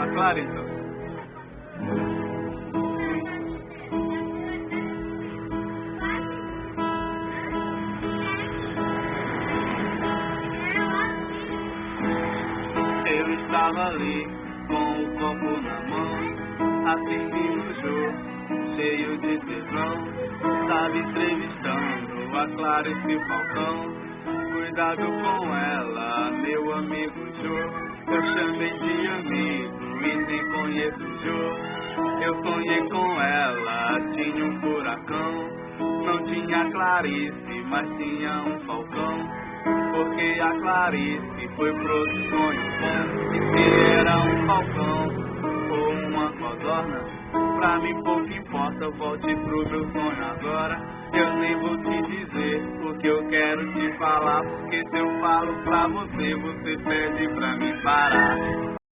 A Clara, então. Eu estava ali, com o copo na mão, assistindo o jogo, cheio de tesão, sabe, entrevistando a Clarice Falcão. Cuidado com ela, meu amigo Jô, eu chamei de amigo e nem conheço o Jô. Eu sonhei com ela, tinha um furacão, não tinha Clarice, mas tinha um falcão. Porque a Clarice foi pro outro sonho bom. E se era um falcão ou uma codorna, pra mim pouco importa, volte pro meu sonho agora. Eu nem vou te dizer o que eu quero te falar, porque se eu falo pra você, você pede pra me parar.